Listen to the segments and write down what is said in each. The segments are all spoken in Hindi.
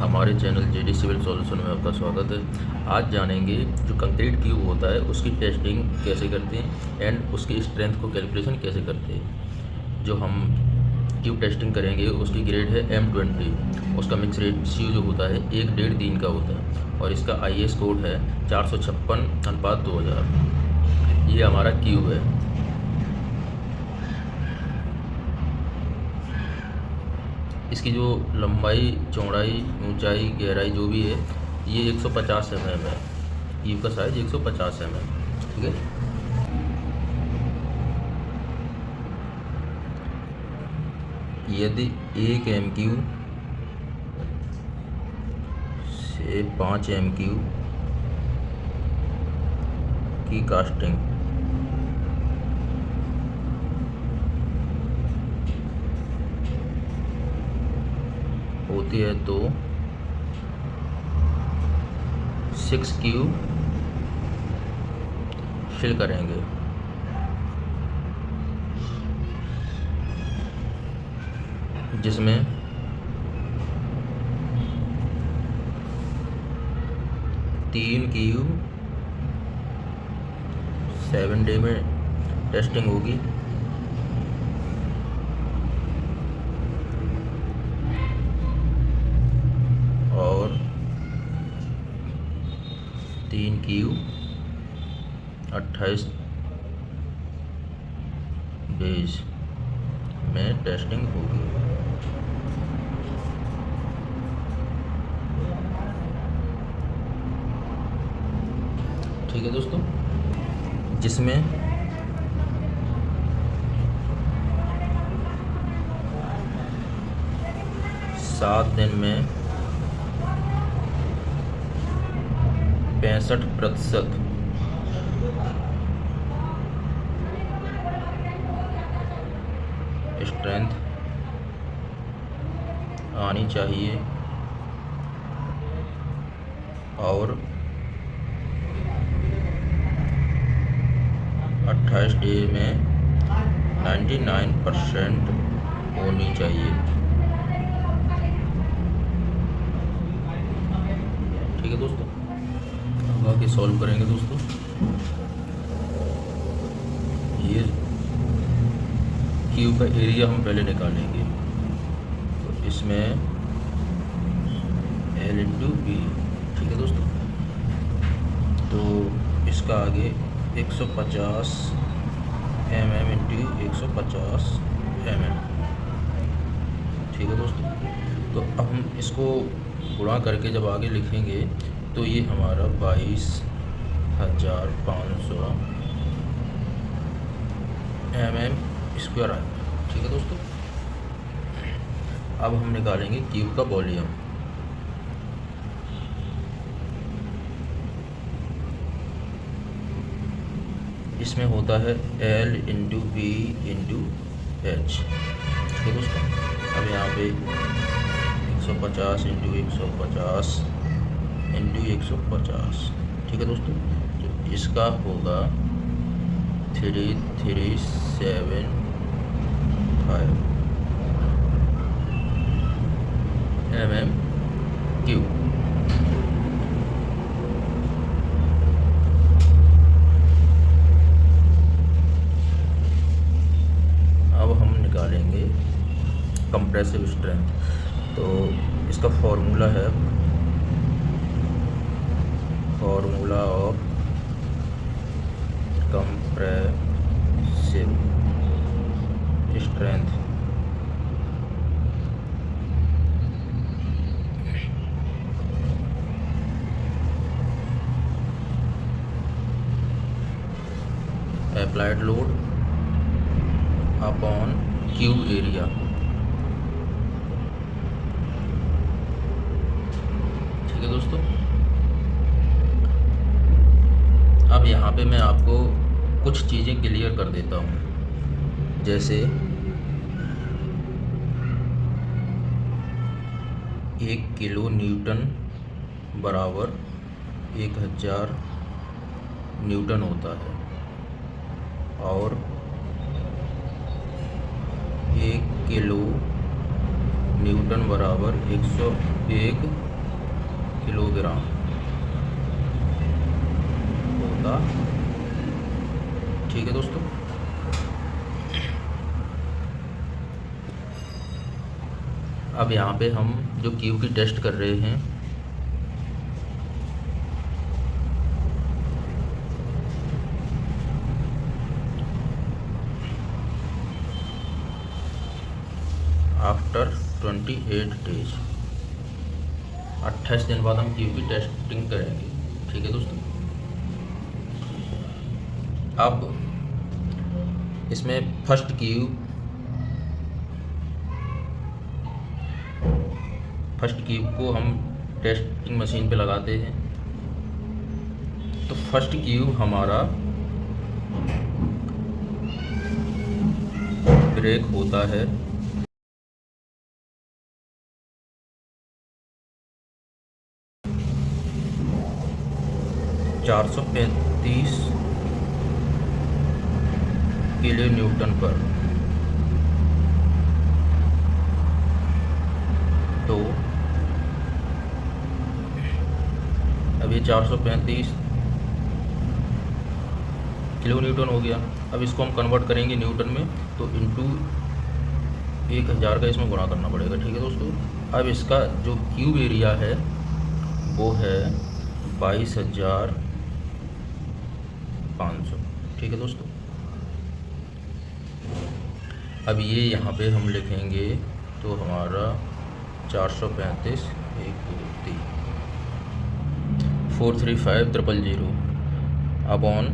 हमारे चैनल जेडी सिविल सॉल्यूशन में आपका स्वागत है। आज जानेंगे जो कंक्रीट क्यूब होता है उसकी टेस्टिंग कैसे करते हैं एंड उसकी स्ट्रेंथ को कैलकुलेशन कैसे करते हैं। जो हम क्यूब टेस्टिंग करेंगे उसकी ग्रेड है M20। उसका मिक्स रेशियो जो होता है 1:1.5 का होता है और इसका IS कोड है 456/2000। ये हमारा क्यूब है। इसकी जो लंबाई, चौड़ाई, ऊंचाई, गहराई जो भी है ये 150 mm है। क्यूब का साइज 150 mm, ठीक है। यदि 1 MQ से 5 MQ की कास्टिंग होती है तो 6 क्यूब फिल करेंगे। जिसमें 3 क्यूब 7 डे में टेस्टिंग होगी और 3 क्यूब 28 डेज में टेस्टिंग होगी। ठीक है दोस्तों, जिसमें 7 दिन में 65% स्ट्रेंथ आनी चाहिए और 28 डे में 99% होनी चाहिए। ठीक है दोस्तों, अब आगे सॉल्व करेंगे दोस्तों। ये क्यूब का एरिया हम पहले निकालेंगे, तो इसमें L/B। ठीक है दोस्तों, तो इसका आगे 150 mm × 150 mm। ठीक है दोस्तों, तो अब हम इसको गुणा करके जब आगे लिखेंगे तो ये हमारा 22,500 mm² आएगा। ठीक है दोस्तों, अब हम निकालेंगे क्यूब का वॉल्यूम। इसमें होता है L/B × H। ठीक है दोस्तों, अब यहाँ पे 150 × 150 × 150। ठीक है दोस्तों, तो इसका होगा 3375 mm³। अब हम निकालेंगे कंप्रेसिव स्ट्रेंथ। तो इसका फॉर्मूला है formula of compressive strength applied load upon cube area. ठीक है दोस्तों, अब यहाँ पे मैं आपको कुछ चीज़ें क्लियर कर देता हूँ, जैसे 1 किलो न्यूटन बराबर 1000 न्यूटन होता है और 1 किलो न्यूटन बराबर 101 किलोग्राम होता। ठीक है दोस्तों, अब यहाँ पे हम जो क्यू की टेस्ट कर रहे हैं, आफ्टर 28 डेज, 28 दिन बाद हम क्यू की टेस्टिंग करेंगे। ठीक है दोस्तों, अब इसमें फर्स्ट क्यूब को हम टेस्टिंग मशीन पे लगाते हैं। तो फर्स्ट क्यूब हमारा ब्रेक होता है 435 किलो न्यूटन पर। तो अब ये 435 किलो न्यूटन हो गया। अब इसको हम कन्वर्ट करेंगे न्यूटन में, तो इंटू 1000 का इसमें गुणा करना पड़ेगा। ठीक है दोस्तों, अब इसका जो क्यूब एरिया है वो है 22,500। ठीक है दोस्तों, अब ये यहाँ पे हम लिखेंगे तो हमारा 435 435,000 अपॉन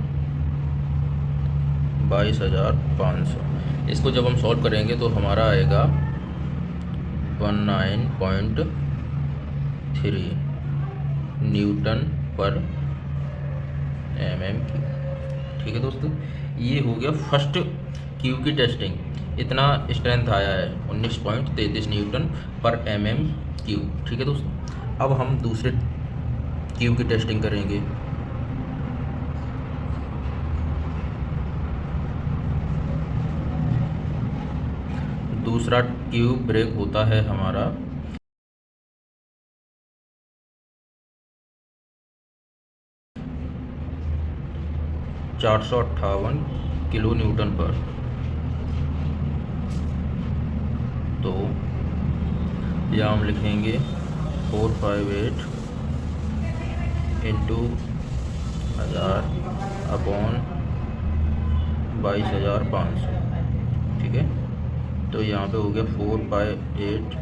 22,500। इसको जब हम सॉल्व करेंगे तो हमारा आएगा 19.3 न्यूटन पर mm3। ठीक है दोस्तों, ये हो गया फर्स्ट क्यू की टेस्टिंग। इतना स्ट्रेंथ आया है 19.33 न्यूटन पर mm3। ठीक है दोस्तों, अब हम दूसरे क्यू की टेस्टिंग करेंगे। दूसरा क्यूब ब्रेक होता है हमारा 458 किलो न्यूटन पर। तो यहाँ हम लिखेंगे 458 इंटू 1000 अपॉन 22,500। ठीक है, तो यहाँ पे हो गया 458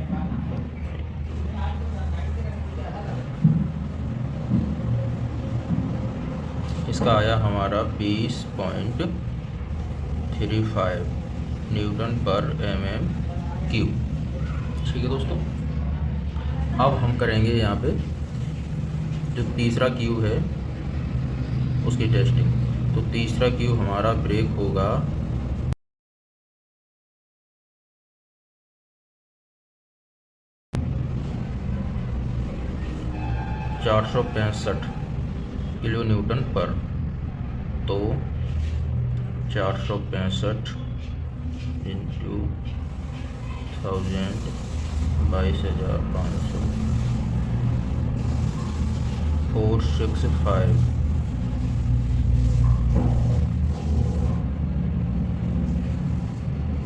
इसका आया हमारा 20.35 न्यूटन पर mm3। ठीक है दोस्तों, अब हम करेंगे यहाँ पे जो तीसरा क्यू है उसकी टेस्टिंग। तो तीसरा क्यू हमारा ब्रेक होगा 465 किलो न्यूटन पर। तो 465 इंटू 1000 22,500 465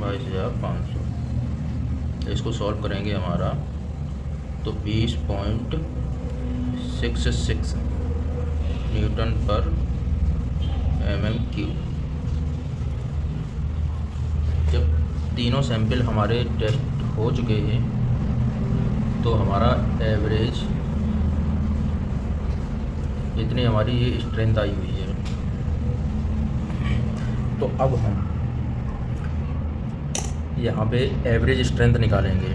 22,500। इसको सॉल्व करेंगे हमारा तो 20.66 न्यूटन पर mm3। जब तीनों सैंपल हमारे टेस्ट हो चुके हैं तो हमारा एवरेज इतनी हमारी ये स्ट्रेंथ आई हुई है। तो अब हम यहाँ पे एवरेज स्ट्रेंथ निकालेंगे।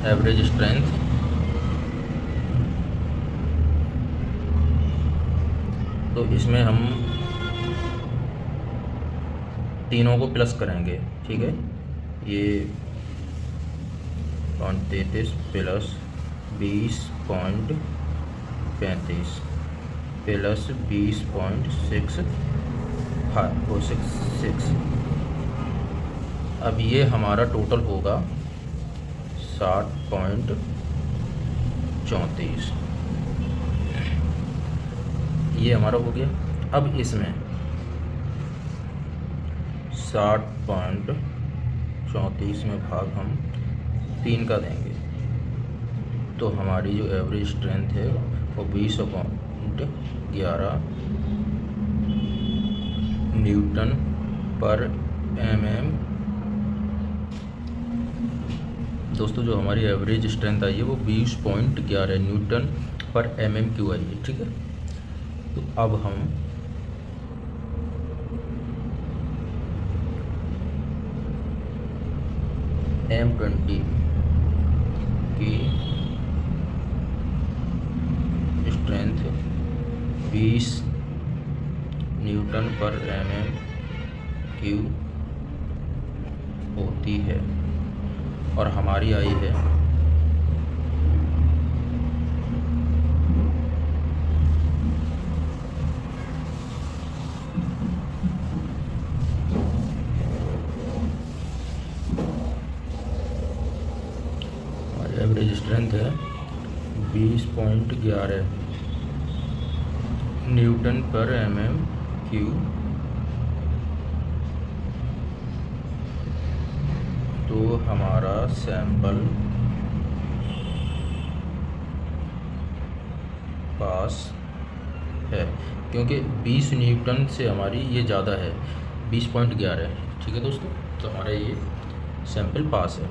एवरेज स्ट्रेंथ तो इसमें हम तीनों को प्लस करेंगे। ठीक है, ये 33 प्लस 20.35 प्लस 20.66। अब ये हमारा टोटल होगा 60.34, ये हमारा हो गया। अब इसमें 60.34 में भाग हम 3 का देंगे, तो हमारी जो एवरेज स्ट्रेंथ है वो 20.11 न्यूटन पर mm। दोस्तों जो हमारी एवरेज स्ट्रेंथ आई है वो 20.11 न्यूटन पर mm³ आई है, ठीक है। तो अब हम M20 की स्ट्रेंथ 20 न्यूटन पर mm³ होती है और हमारी आई है 20.11 न्यूटन पर mm³। तो हमारा सैंपल पास है, क्योंकि 20 न्यूटन से हमारी ये ज़्यादा है 20.11, ठीक है दोस्तों। तो हमारा ये सैंपल पास है।